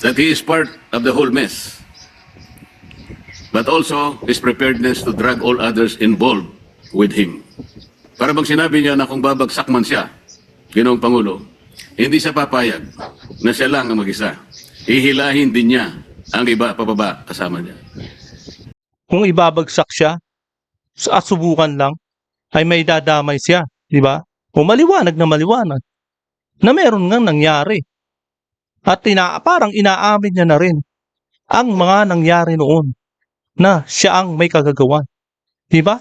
that he is part of the whole mess, but also his preparedness to drag all others involved with him. Para bang sinabi niya na kung babagsak man siya, Ginoong Pangulo, hindi siya papayag na siya lang ang mag-isa. Hihilahin din niya ang iba pababa kasama niya. Kung ibabagsak siya, at subukan lang, ay may dadamay siya, di ba? O maliwanag na meron ngang nangyari. At parang inaamin niya na rin ang mga nangyari noon na siya ang may kagagawan. Di ba?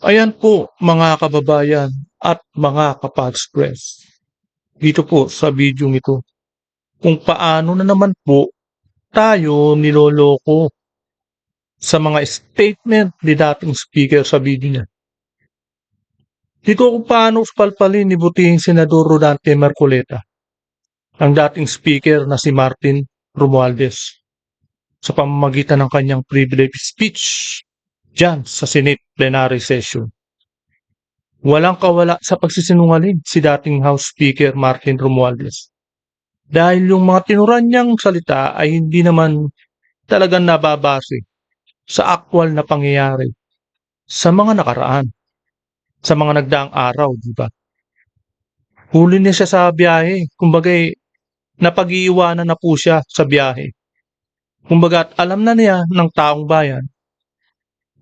Ayan po mga kababayan at mga kapag-express. Dito po sa video ito, kung paano na naman po tayo niloloko sa mga statement ni dating speaker sa video niya. Dito kung paano palpalin ni butihing Senador Rodante Marcoleta ang dating speaker na si Martin Romualdez sa pamamagitan ng kanyang privilege speech dyan sa Senate plenary session. Walang kawala sa pagsisinungaling si dating House Speaker Martin Romualdez. Dahil yung mga tinuran niyang salita ay hindi naman talagang nababase sa aktwal na pangyayari sa mga nakaraan, sa mga nagdaang araw, di ba? Huli niya siya sa biyahe, kumbagay napag-iiwanan na po siya sa biyahe. Kumbaga alam na niya ng taong bayan,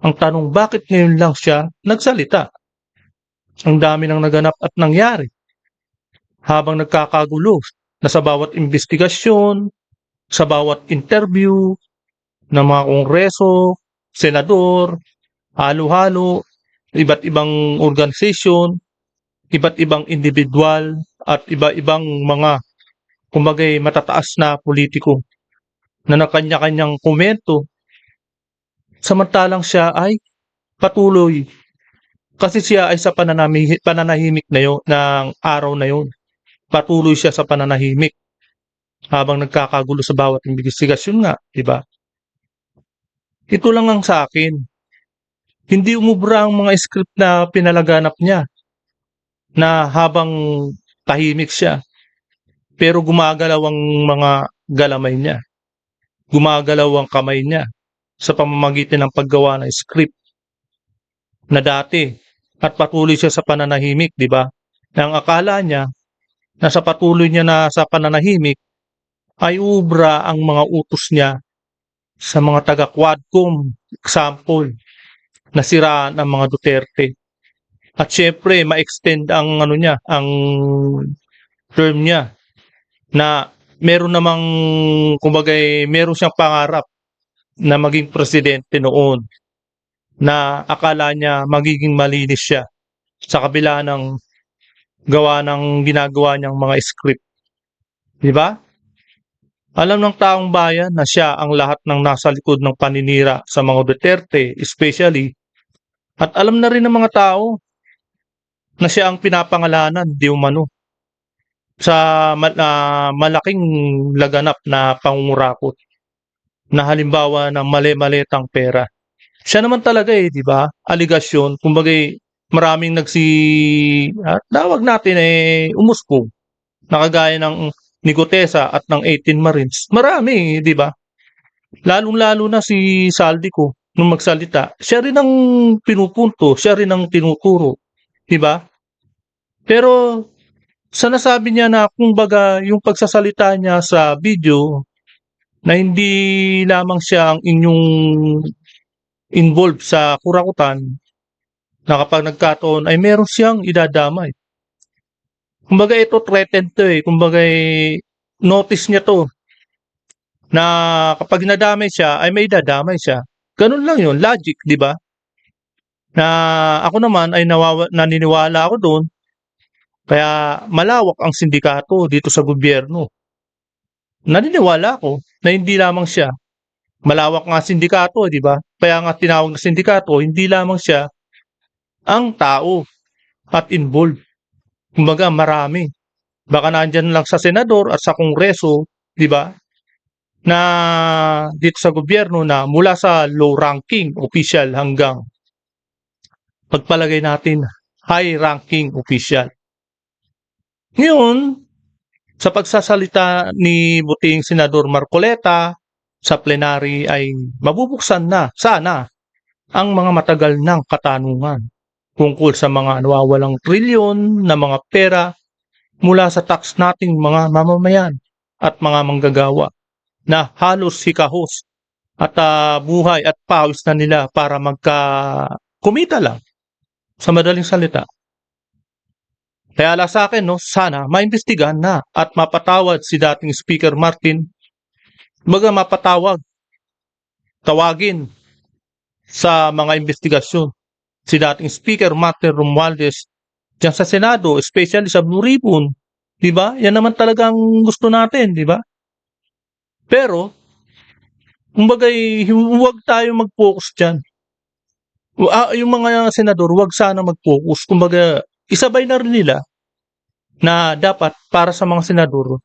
ang tanong bakit ngayon lang siya nagsalita? Ang dami nang naganap at nangyari habang nagkakagulo na sa bawat investigasyon, sa bawat interview ng mga kongreso, senador, halo-halo, iba't ibang organisasyon, iba't ibang individual, at iba-ibang mga kumbagay matataas na politiko na nakanya-kanyang komento. Samantalang siya ay patuloy kasi siya ay sa pananahimik na yun, ng araw na yun. Patuloy siya sa pananahimik habang nagkakagulo sa bawat investigasyon nga, di ba? Ito lang ang sa akin. Hindi umubra ang mga script na pinalaganap niya na habang tahimik siya. Pero gumagalaw ang mga galamay niya. Gumagalaw ang kamay niya sa pamamagitan ng paggawa ng script na dati at patuloy siya sa pananahimik, di ba? Na ang akala niya na sa patuloy niya na sa pananahimik ay ubra ang mga utos niya sa mga taga-Quadcom, example, na siraan ang mga Duterte. At syempre, ma-extend ang ano niya, ang term niya na meron namang kumbagay meron siyang pangarap na maging presidente noon na akala niya magiging malinis siya sa kabila ng gawa ng ginagawa niyang mga script. Di ba? Alam ng taong bayan na siya ang lahat ng nasa likod ng paninira sa mga Duterte, especially. At alam na rin ng mga tao na siya ang pinapangalanan, di umano, sa malaking laganap na pangungurakot na halimbawa ng mali-malitang pera. Siya naman talaga di ba? Aligasyon, kumbagay maraming tawag natin umusbong. Nakagaya ng Nicotesa at ng 18 Marines. Marami, di ba? Lalong-lalo na si Saldico nung magsalita. Siya rin ang pinupunto, siya rin ang tinuturo, di ba? Pero sa nasabi niya na kumbaga yung pagsasalita niya sa video na hindi lamang siya ang inyong involved sa kurakutan na kapag nagkataon ay meron siyang idadamay. Kumbaga ito threatened to kumbaga notice niya to na kapag nadamay siya ay may dadamay siya. Ganun lang yun, logic, di ba? Na ako naman ay naniniwala ako doon kaya malawak ang sindikato dito sa gobyerno. Naniniwala ako na hindi lamang siya. Malawak nga sindikato, di ba? Kaya nga tinawag na sindikato, hindi lamang siya ang tao at involved. Kumbaga marami. Baka nandyan lang sa senador at sa kongreso, di ba? na dito sa gobyerno na mula sa low ranking official hanggang pagpalagay natin high ranking official. Ngayon, sa pagsasalita ni buting Senador Marcoleta sa plenary ay mabubuksan na sana ang mga matagal ng katanungan tungkol sa mga nawawalang trilyon na mga pera mula sa tax nating mga mamamayan at mga manggagawa na halos hikahos at buhay at pawis na nila para kumita lang sa madaling salita. Kaya ala sa akin, no, sana maimbestigahan na at mapatawad si dating Speaker Martin. Baga tawagin sa mga investigasyon si dating Speaker Martin Romualdez diyan sa Senado, especially sa Blue Ribbon. Di ba? Yan naman talagang gusto natin, di ba? Pero, kumbagay, huwag tayo mag-focus dyan. Yung mga senador, huwag sana mag-focus. Kumbaga, isabay na rin nila na dapat para sa mga senador,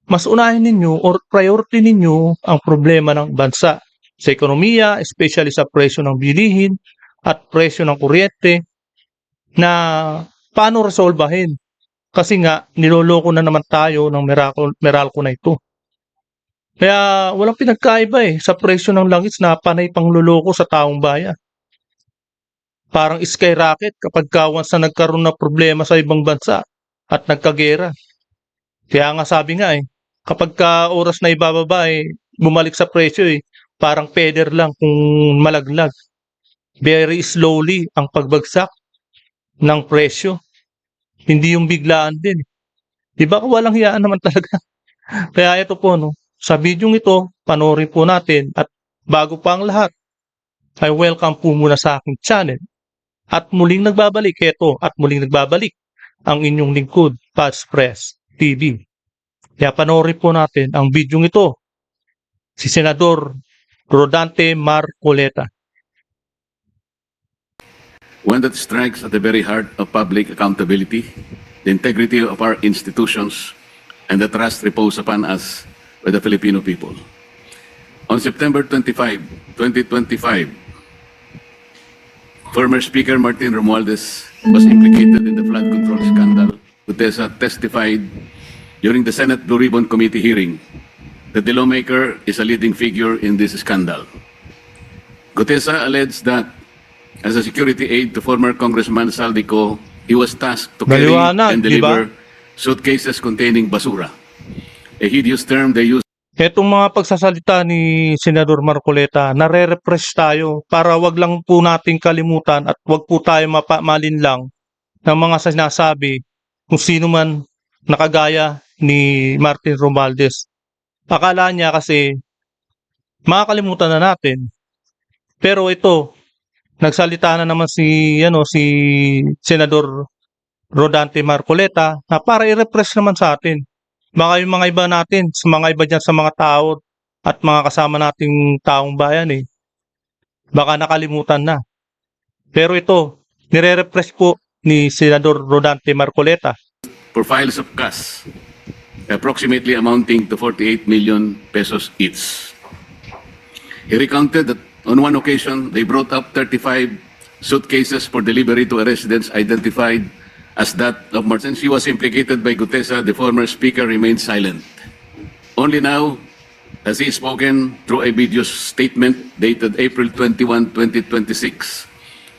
mas unahin ninyo or priority ninyo ang problema ng bansa sa ekonomiya, especially sa presyo ng bilihin at presyo ng kuryente na paano resolbahin. Kasi nga, niloloko na naman tayo ng Meralco na ito. Kaya walang pinagkaiba sa presyo ng langis na panay pangluloko sa taong bayan. Parang skyrocket kapag once na nagkaroon ng problema sa ibang bansa at nagkagera. Kaya nga sabi nga kapag oras na ibababa bumalik sa presyo parang feather lang kung malaglag. Very slowly ang pagbagsak ng presyo. Hindi yung biglaan din. Diba walang hiyaan naman talaga. Kaya ito po, no, sa video ito, panoorin po natin at bago pa ang lahat, ay welcome po muna sa aking channel. At muling nagbabalik ang inyong lingkod, Pads Press TV. Kaya panoorin po natin ang video ito, si Senador Rodante Marcoleta. One that strikes at the very heart of public accountability, the integrity of our institutions, and the trust reposed upon us by the Filipino people. On September 25, 2025, former Speaker Martin Romualdez was implicated in the flood control scandal. Gutesa testified during the Senate Blue Ribbon Committee hearing that the lawmaker is a leading figure in this scandal. Gutesa alleged that as a security aide to former Congressman Saldico, he was tasked to carry and deliver suitcases containing basura, a hideous term they use. Etong mga pagsasalita ni Senador Marcoleta, nare-repress tayo para wag lang po nating kalimutan at wag po tayo malinlang ng mga sinasabi kung sino man nakagaya ni Martin Romualdez. Akala niya kasi makakalimutan na natin. Pero ito, nagsalita na naman si Senador Rodante Marcoleta na para i-repress naman sa atin. Baka yung mga iba natin, mga iba dyan sa mga tao at mga kasama nating taong bayan baka nakalimutan na. Pero ito, nire-repress po ni Senador Rodante Marcoleta. For files of cash, approximately amounting to 48 million pesos each. He recounted that on one occasion, they brought up 35 suitcases for delivery to a residence identified as that of Martin. She was implicated by Gutesa. The former speaker remained silent. Only now has he spoken through a video statement dated April 21, 2026,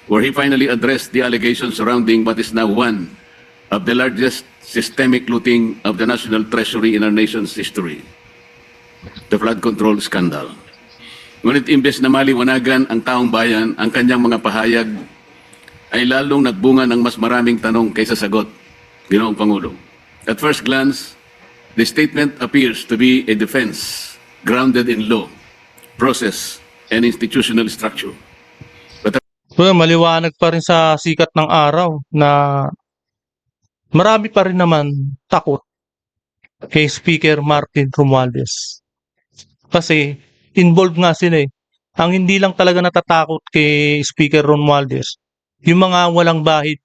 where he finally addressed the allegations surrounding what is now one of the largest systemic looting of the national treasury in our nation's history, the flood control scandal. Ngunit imbes na maliwanagan ang taong bayan, ang kanyang mga pahayag ay lalong nagbunga ng mas maraming tanong kaysa sagot, Ginoong Pangulo. At first glance, the statement appears to be a defense grounded in law, process, and institutional structure. Maliwanag pa rin sa sikat ng araw na marami pa rin naman takot kay Speaker Martin Romualdez. Kasi involved nga sila Ang hindi lang talaga natatakot kay Speaker Romualdez, yung mga walang bahid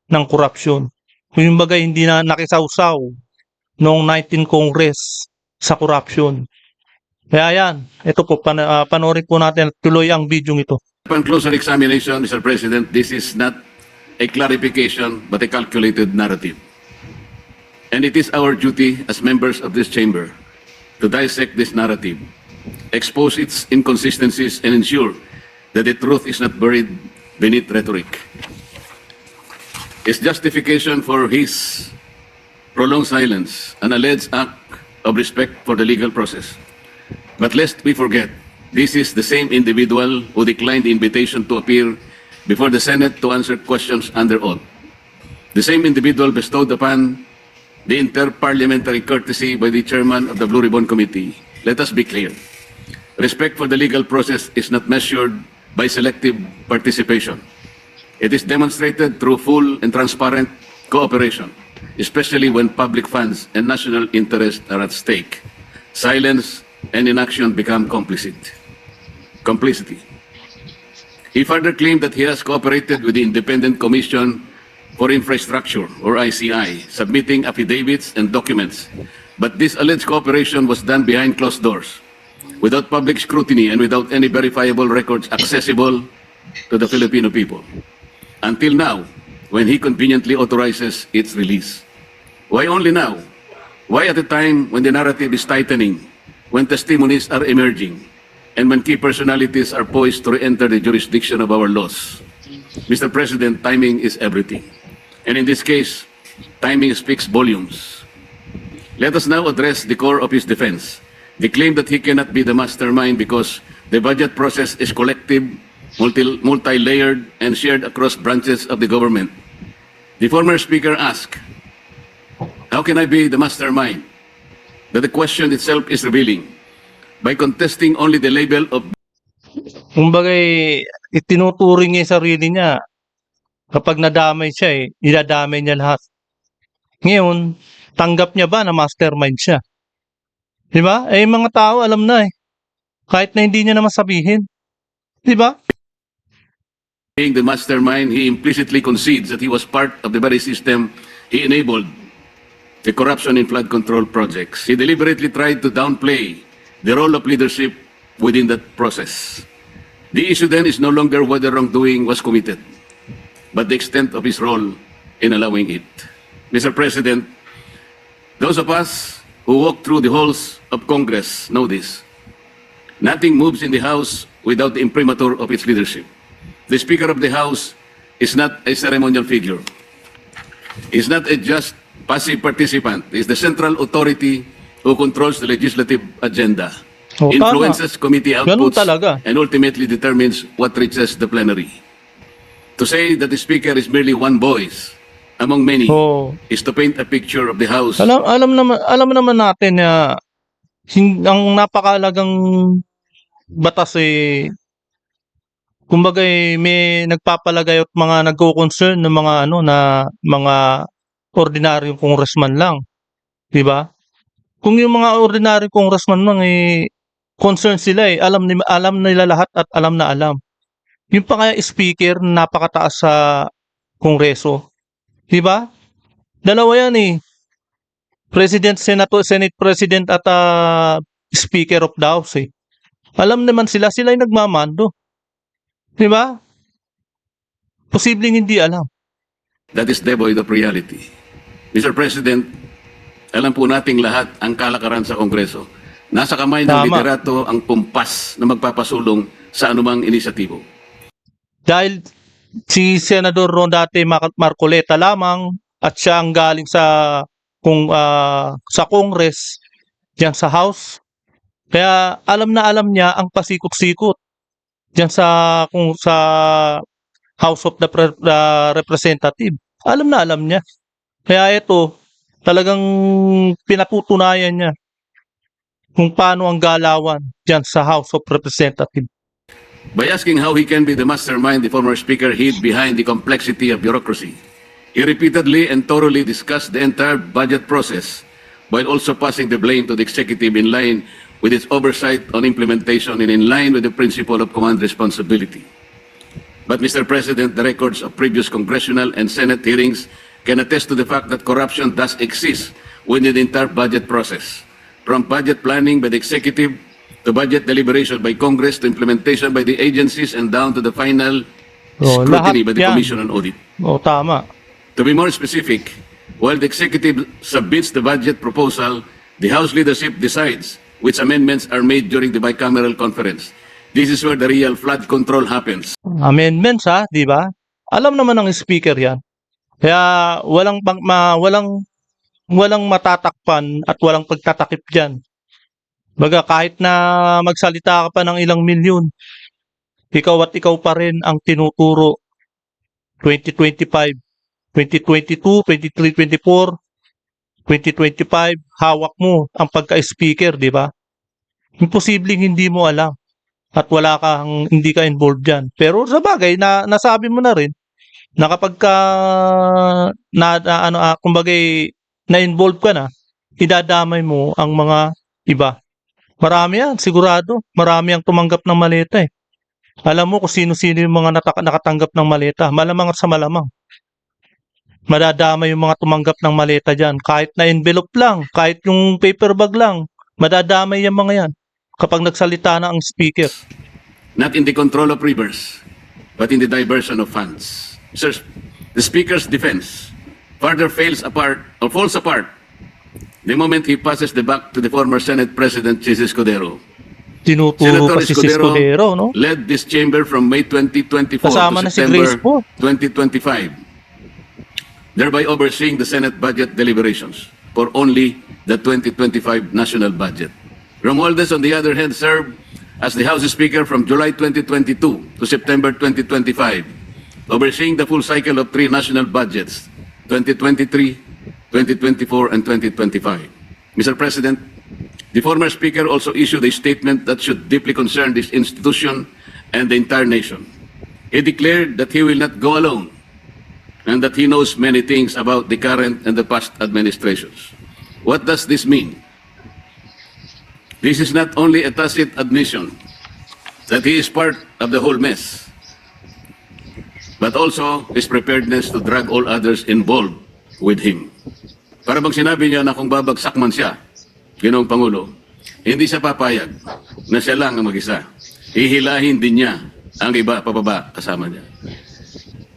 ng korupsyon. Yung bagay hindi na nakisawsaw noong 19 Congress sa korupsyon. Kaya yan, ito po, panoorin po natin at tuloy ang video ito. Upon closer examination, Mr. President, this is not a clarification but a calculated narrative. And it is our duty as members of this chamber to dissect this narrative, expose its inconsistencies, and ensure that the truth is not buried beneath rhetoric. His justification for his prolonged silence, an alleged act of respect for the legal process. But lest we forget, this is the same individual who declined the invitation to appear before the Senate to answer questions under oath. The same individual bestowed upon the inter-parliamentary courtesy by the chairman of the Blue Ribbon Committee. Let us be clear. Respect for the legal process is not measured by selective participation. It is demonstrated through full and transparent cooperation, especially when public funds and national interest are at stake. Silence and inaction become complicity. He further claimed that he has cooperated with the Independent Commission for Infrastructure, or ICI, submitting affidavits and documents. But this alleged cooperation was done behind closed doors, without public scrutiny and without any verifiable records accessible to the Filipino people. Until now, when he conveniently authorizes its release. Why only now? Why at a time when the narrative is tightening, when testimonies are emerging, and when key personalities are poised to re-enter the jurisdiction of our laws? Mr. President, timing is everything. And in this case, timing speaks volumes. Let us now address the core of his defense. The claim that he cannot be the mastermind because the budget process is collective, multi-layered, and shared across branches of the government. The former speaker asked, how can I be the mastermind? That the question itself is revealing. By contesting only the label of Kumbagay, itinuturing niya yung sarili niya. Kapag nadamay siya, idadamay niya lahat. Ngayon, tanggap niya ba na mastermind siya? Di ba? Yung mga tao alam na kahit na hindi niya naman sabihin. Di ba? being the mastermind, he implicitly concedes that he was part of the very system he enabled, the corruption in flood control projects. He deliberately tried to downplay the role of leadership within that process. The issue then is no longer whether wrongdoing was committed, but the extent of his role in allowing it. Mr. President, those of us who walk through the halls of Congress know this. Nothing moves in the House without the imprimatur of its leadership. The Speaker of the House is not a ceremonial figure. He is not a just passive participant. He is the central authority who controls the legislative agenda, influences committee Ganun outputs, talaga. and ultimately determines what reaches the plenary. To say that the Speaker is merely one voice among many Oh. is to paint a picture of the House Alam naman natin na ang napakalagang batas kumbaga may nagpapalagay at mga nagko-concern ng mga na mga ordinaryong congressman lang, 'di ba? Kung yung mga ordinaryong congressman lang concern sila alam nila lahat at alam na alam. Yung pa kaya speaker na napakataas sa kongreso, 'di ba? Dalawa yan President, Senate President at Speaker of the House Alam naman sila yung nagmamando. 'Di ba? Posibleng hindi alam. that is devoid of reality. Mr. President, alam po nating lahat ang kalakaran sa Kongreso. Nasa kamay ng Tama. liderato ang kumpas na magpapasulong sa anumang inisyatibo. Dahil si Senador Rondate Marcoleta lamang at siya ang galing sa Congress, diyan sa House. Kaya alam na alam niya ang pasikot-sikot diyan sa House of the Representative. Alam na alam niya. Kaya ito, talagang pinatutunayan niya kung paano ang galawan diyan sa House of Representative. By asking how he can be the mastermind, the former speaker hid behind the complexity of bureaucracy. He repeatedly and thoroughly discussed the entire budget process while also passing the blame to the executive in line with its oversight on implementation and in line with the principle of command responsibility. But Mr. President, the records of previous congressional and Senate hearings can attest to the fact that corruption does exist within the entire budget process, from budget planning by the executive to budget deliberation by Congress to implementation by the agencies and down to the final Oh, scrutiny lahat by the yan. Commission on Audit. O, tama. To be more specific, while the executive submits the budget proposal, the House leadership decides which amendments are made during the bicameral conference. This is where the real flood control happens. Amendments ha, di ba? Alam naman ng speaker yan. Kaya walang matatakpan at walang pagtatakip diyan. Baga kahit na magsalita ka pa ng ilang milyon, ikaw at ikaw pa rin ang tinuturo. 2025, 2022, 23, 24, 2025, hawak mo ang pagka-speaker, di ba? Imposibleng hindi mo alam at hindi ka involved diyan. Pero sa bagay na nasabi mo na rin na kapag ka kumbaga na-involve ka na, idadamay mo ang mga iba. Marami yan, sigurado. Marami ang tumanggap ng maleta eh. Alam mo kung sino-sino yung mga nakatanggap ng maleta. Malamang at sa malamang. Madadamay yung mga tumanggap ng maleta dyan. Kahit na envelope lang, kahit yung paper bag lang, madadamay yung mga yan kapag nagsalita na ang speaker. Not in the control of rivers, but in the diversion of funds. Sir, the Speaker's defense further falls apart the moment he passes the buck to the former Senate President Chis Escudero. Tinuturo pa si Escudero, no? Led this chamber from May 2024 Kasama to na si September Grace po. 2025, thereby overseeing the Senate budget deliberations for only the 2025 national budget. Romualdez, on the other hand, served as the House Speaker from July 2022 to September 2025, overseeing the full cycle of three national budgets, 2023, 2024, and 2025. Mr. President, the former Speaker also issued a statement that should deeply concern this institution and the entire nation. He declared that he will not go alone and that he knows many things about the current and the past administrations. What does this mean? This is not only a tacit admission that he is part of the whole mess, but also his preparedness to drag all others involved with him. Para bang sinabi niya na kung babagsak man siya, Ginoong Pangulo, hindi siya papayag na siya lang ang mag-isa. Hihilahin din niya ang iba pababa kasama niya.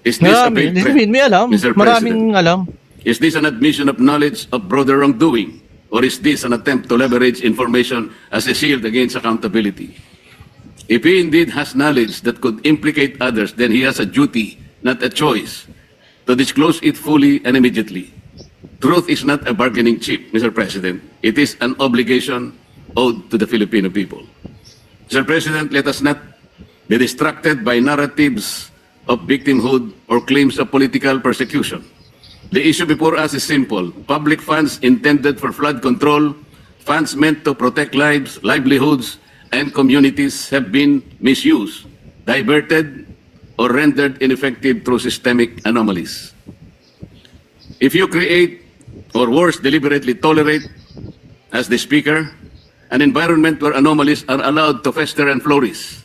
Is this a big threat, May alam. Mr. Maraming President? alam. Is this an admission of knowledge of broader wrongdoing? Or is this an attempt to leverage information as a shield against accountability? If he indeed has knowledge that could implicate others, then he has a duty, not a choice, to disclose it fully and immediately. Truth is not a bargaining chip, Mr. President. It is an obligation owed to the Filipino people. Mr. President, let us not be distracted by narratives of victimhood or claims of political persecution. The issue before us is simple. Public funds intended for flood control, funds meant to protect lives, livelihoods, and communities have been misused, diverted, or rendered ineffective through systemic anomalies. If you create, or worse, deliberately tolerate, as the Speaker, an environment where anomalies are allowed to fester and flourish,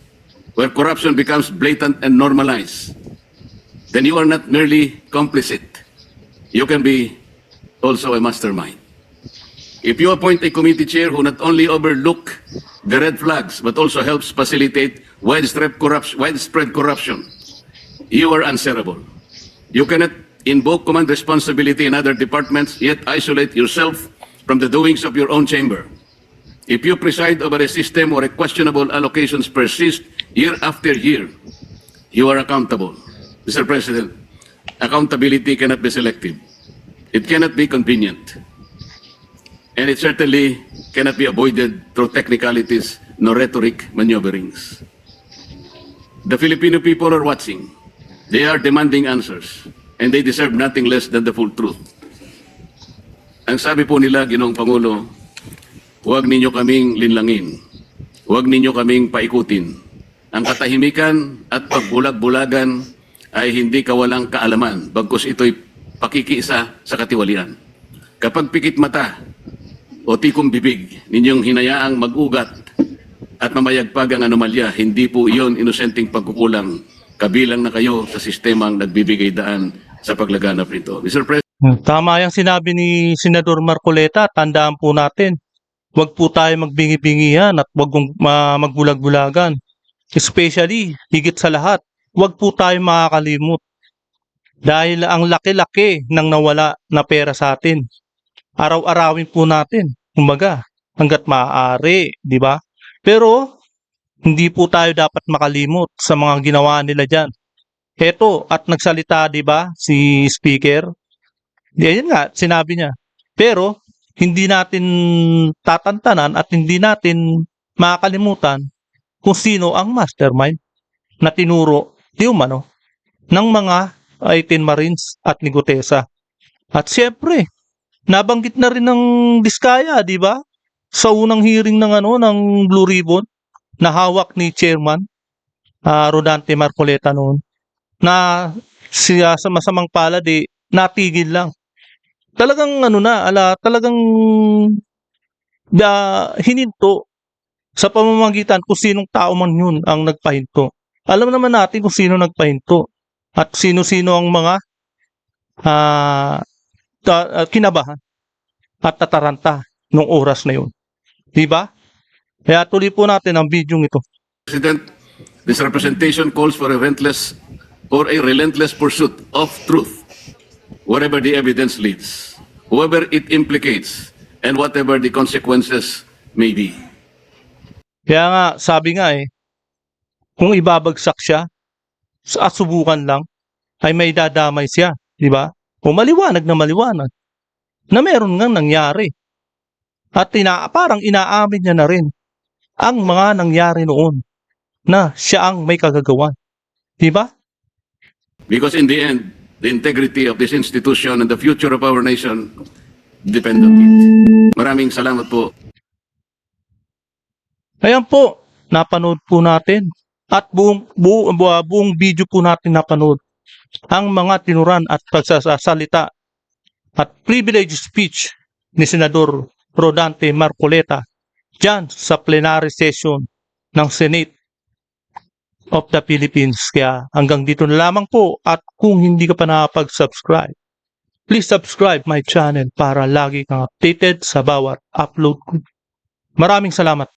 where corruption becomes blatant and normalized, then you are not merely complicit. You can be also a mastermind. If you appoint a committee chair who not only overlook the red flags but also helps facilitate widespread corruption, you are answerable. You cannot invoke command responsibility in other departments yet isolate yourself from the doings of your own chamber. If you preside over a system where questionable allocations persist year after year, you are accountable. Mr. President, accountability cannot be selective. It cannot be convenient. And it certainly cannot be avoided through technicalities nor rhetoric maneuverings. The Filipino people are watching. They are demanding answers. And they deserve nothing less than the full truth. Ang sabi po nila, Ginoong Pangulo, huwag ninyo kaming linlangin. Huwag ninyo kaming paikutin. Ang katahimikan at pagbulag-bulagan ay hindi kawalang kaalaman, bagkus ito'y pakikiisa sa katiwalian. Kapag pikit mata o tikong bibig, ninyong hinayaang mag-ugat at mamayagpag ang anomalya, hindi po iyon inosenteng pagkukulang, kabilang na kayo sa sistemang nagbibigay daan sa paglaganap nito. Mr. President, Tama yung sinabi ni Senador Marcoleta, tandaan po natin. Huwag po tayo magbingi-bingihan at huwag magbulag-bulagan. Especially, higit sa lahat, huwag po tayo makakalimot dahil ang laki-laki ng nawala na pera sa atin. Araw-arawin po natin, kumbaga, hanggat maaari, di ba? Pero, hindi po tayo dapat makalimot sa mga ginawa nila dyan. Heto, at nagsalita, di ba, si speaker? Ayun nga, sinabi niya. Pero, hindi natin tatantanan at hindi natin makakalimutan kung sino ang mastermind na tinuro di umano ng mga 18 Marines at ni Gutesa. At siyempre, nabanggit na rin ng Diskaya, di ba? Sa unang hearing ng Blue Ribbon na hawak ni Chairman Rodante Marcoleta noon, na siya sa masamang palad natigil lang. Talagang talagang hininto sa pamamagitan kung sinong tao man yun ang nagpahinto. Alam naman natin kung sino nagpahinto at sino-sino ang mga kinabahan at tataranta nung oras na yun. Diba? Kaya tuloy po natin ang video ito. President, this representation calls for a relentless pursuit of truth, wherever the evidence leads, whoever it implicates, and whatever the consequences may be. Kaya nga, sabi nga kung ibabagsak siya, at subukan lang, ay may dadamay siya. Diba? O maliwanag na meron nga nangyari. At parang inaamin niya na rin ang mga nangyari noon na siya ang may kagagawan. Diba? Because in the end, the integrity of this institution and the future of our nation depend on it. Maraming salamat po. Ayan po, napanood po natin. At buong video po natin napanood ang mga tinuran at pagsasalita at privilege speech ni Senador Rodante Marcoleta dyan sa plenary session ng Senate of the Philippines. Kaya hanggang dito na lamang po, at kung hindi ka pa nakapag-subscribe, please subscribe my channel para lagi kang updated sa bawat upload ko. Maraming salamat.